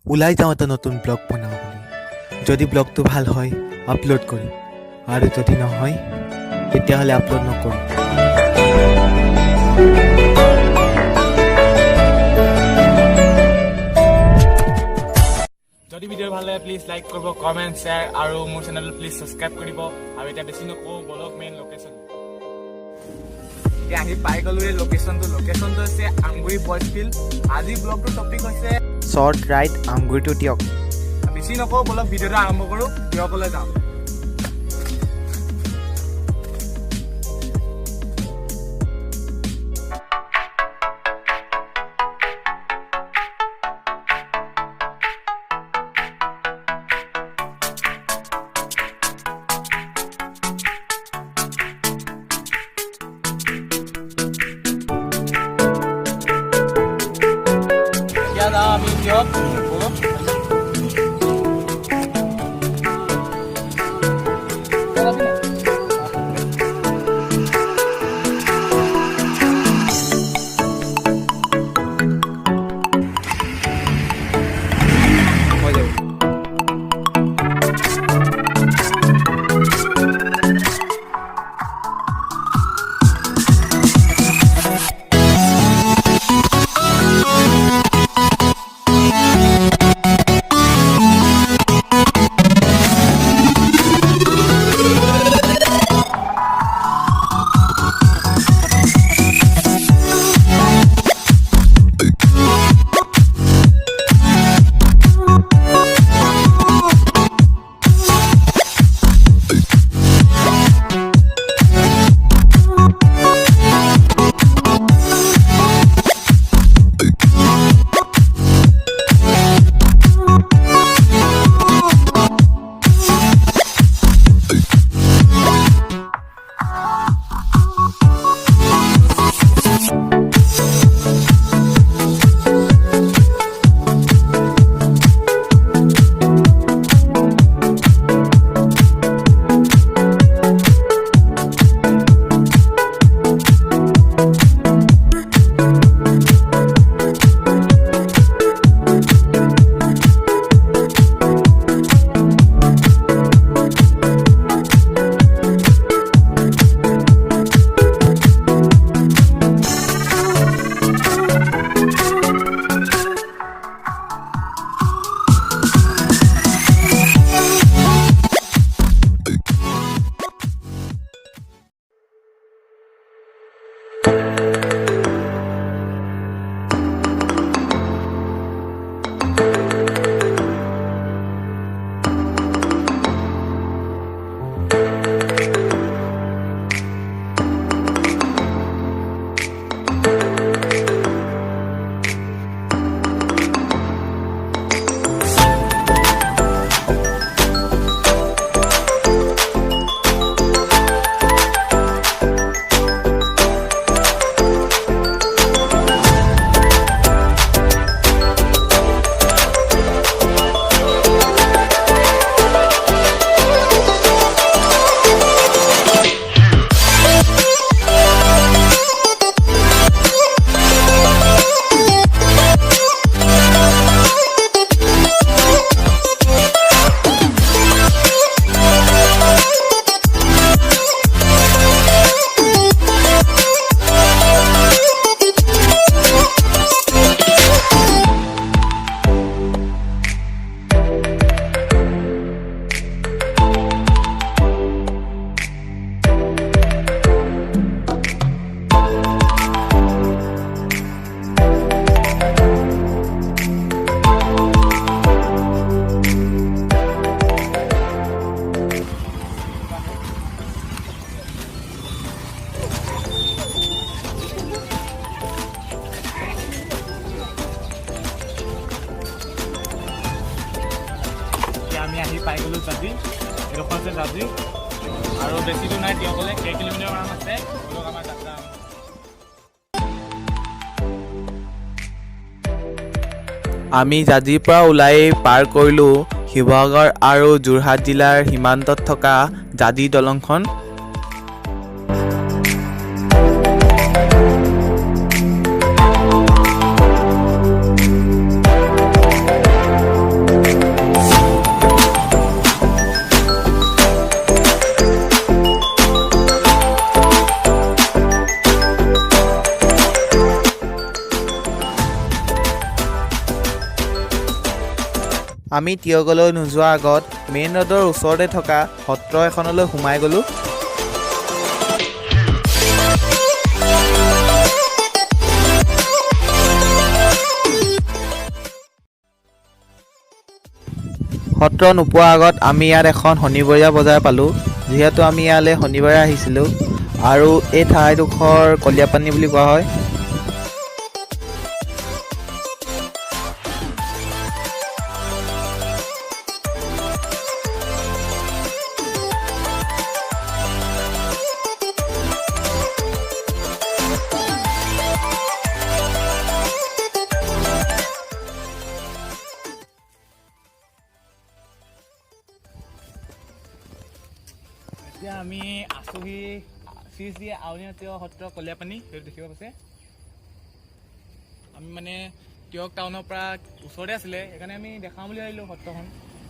ওলাই যাওঁ এটা নতুন ব্লগ বনাওঁ বুলি। যদি ব্লগটো ভাল হয় আপলোড কৰিম, আৰু যদি নহয় তেতিয়াহ'লে আপলোড নকৰিম। যদি ভিডিও ভাল লাগে প্লিজ লাইক কৰিব, কমেণ্ট, শ্বেয়াৰ আৰু মোৰ চেনেলটো প্লিজ ছাবস্ক্ৰাইব কৰিব। আৰু এতিয়া বেছি নকওঁ, বলক মেইন লোকেশ্যন। এতিয়া আহি পাই গ'লো এই লোকেশ্যনটো হৈছে আমগুৰি বইজ ফিল্ড। আজি ব্লগটোৰ টপিক হৈছে short ride Amguri to Teok. বেছি নকওঁ, বলক ভিডিঅ'টো আৰম্ভ কৰোঁ, টিয়কলৈ যাওঁ। আমি টিয়ক আমি আহি পাই গ'লোঁ জাজি। এইডোখৰ হৈছে জাজি, আৰু বেছি দূৰ নাই, টিয়কলৈ কেই কিলোমিটাৰমান আছে। বলক আমাৰ যাত্ৰা। আমি জাজিৰ পৰা ওলাই পাৰ কৰিলোঁ শিৱসাগৰ আৰু যোৰহাট জিলাৰ সীমান্তত থকা জাজি দলংখন। আমি টিয়কলৈ নোযোৱাৰ আগত মেইন ৰোডৰ ওচৰতে থকা সত্ৰ এখনলৈ সোমাই গ'লোঁ। সত্ৰ নোপোৱাৰ আগত আমি ইয়াত এখন শনিবৰীয়া বজাৰ পালোঁ। যিহেতু আমি ইয়ালৈ শনিবাৰে আহিছিলোঁ আৰু এই ঠাইডোখৰ কলীয়াপানী বুলি কোৱা হয়। এতিয়া আমি আছোহি শ্ৰী আউনীআটী সত্ৰ কলীয়াপানী, সেইটো দেখিব পাইছে। আমি মানে টিয়ক টাউনৰ পৰা ওচৰতে আছিলে, সেইকাৰণে আমি দেখাওঁ বুলি ভাবিলোঁ সত্ৰখন।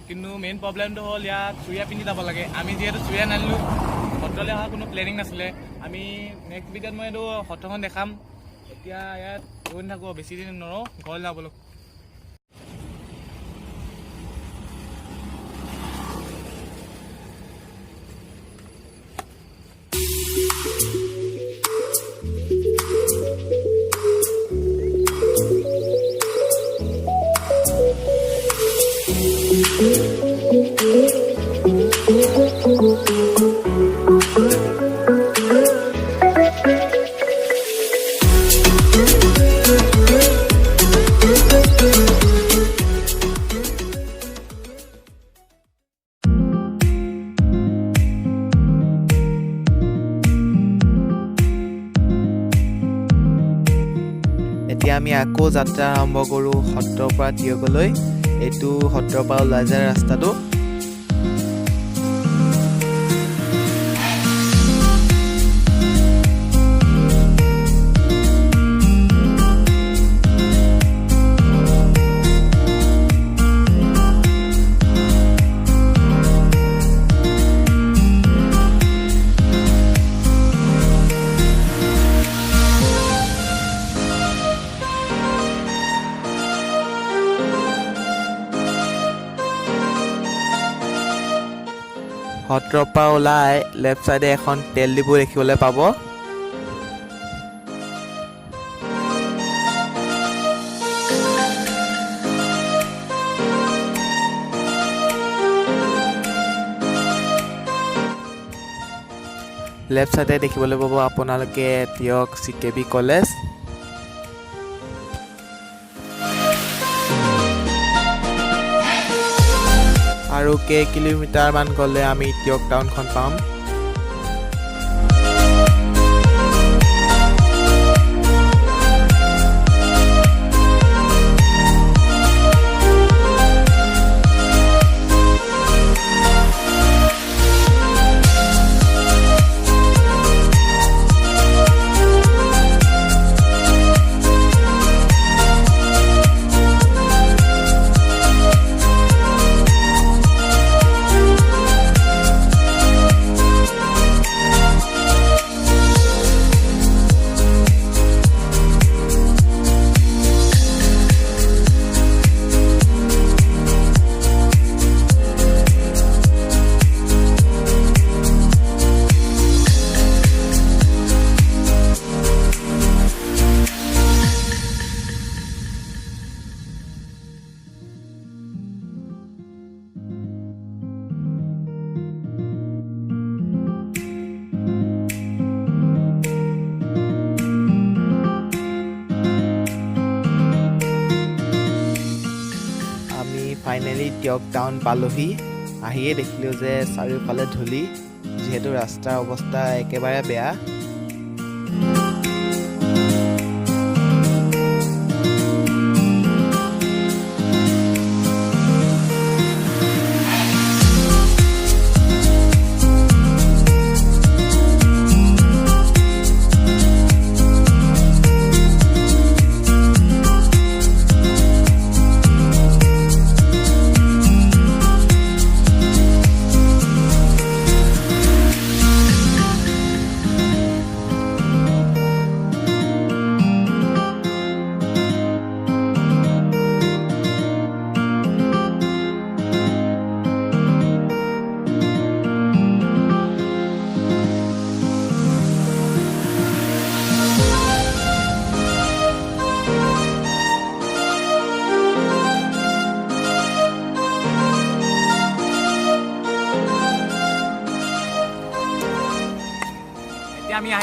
কিন্তু মেইন প্ৰব্লেমটো হ'ল ইয়াত চুৰিয়া পিন্ধি যাব লাগে। আমি যিহেতু চুৰিয়া নানিলোঁ, সত্ৰলৈ অহা কোনো প্লেনিং নাছিলে। আমি নেক্সট ভিডিঅ'ত মই এইটো সত্ৰখন দেখাম। এতিয়া ইয়াত ৰৈ নাথাকোঁ, বেছি দিন নৰওঁ, ঘৰলৈ যাবলৈ। এতিয়া আমি আকৌ যাত্ৰা আৰম্ভ কৰোঁ সত্ৰৰ পৰা টিয়কলৈ। এইটো সত্ৰৰ পৰা ওলাই যায় ৰাস্তাটো। সত্ৰৰ পৰা ওলাই লেফ্ট চাইডে এখন তেল ডিপু দেখিবলৈ পাব। লেফ্ট চাইডে দেখিবলৈ পাব আপোনালোকে টিয়ক CKB কলেজ। আৰু কিলোমিটাৰমান গ'লে আমি টিয়ক টাউনখন পাম। ফাইনেলি টিয়ক টাউন পালোহি। আহিয়ে দেখিলোঁ যে চাৰিওফালে ধূলি, যিহেতু ৰাস্তাৰ অৱস্থা একেবাৰে বেয়া।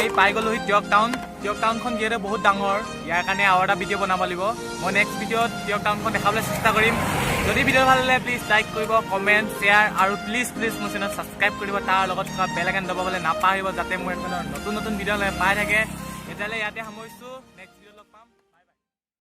আহি পাই গ'লোহি টিয়ক টাউনখন যিহেতু বহুত ডাঙৰ ইয়াৰ কাৰণে আৰু এটা ভিডিঅ' বনাব লাগিব মই নেক্সট ভিডিঅ'ত টিয়ক টাউনখন দেখাবলৈ চেষ্টা কৰিম যদি ভিডিঅ' ভাল লাগে প্লিজ লাইক কৰিব কমেণ্ট শ্বেয়াৰ আৰু প্লিজ মোৰ চেনেল ছাবস্ক্ৰাইব কৰিব তাৰ লগত থকা বেল আইকন দবাবলৈ নাপাহৰিব যাতে মোৰ নতুন ভিডিঅ' পাই থাকে এতিয়ালৈ ইয়াতে সামৰিছোঁ নেক্সট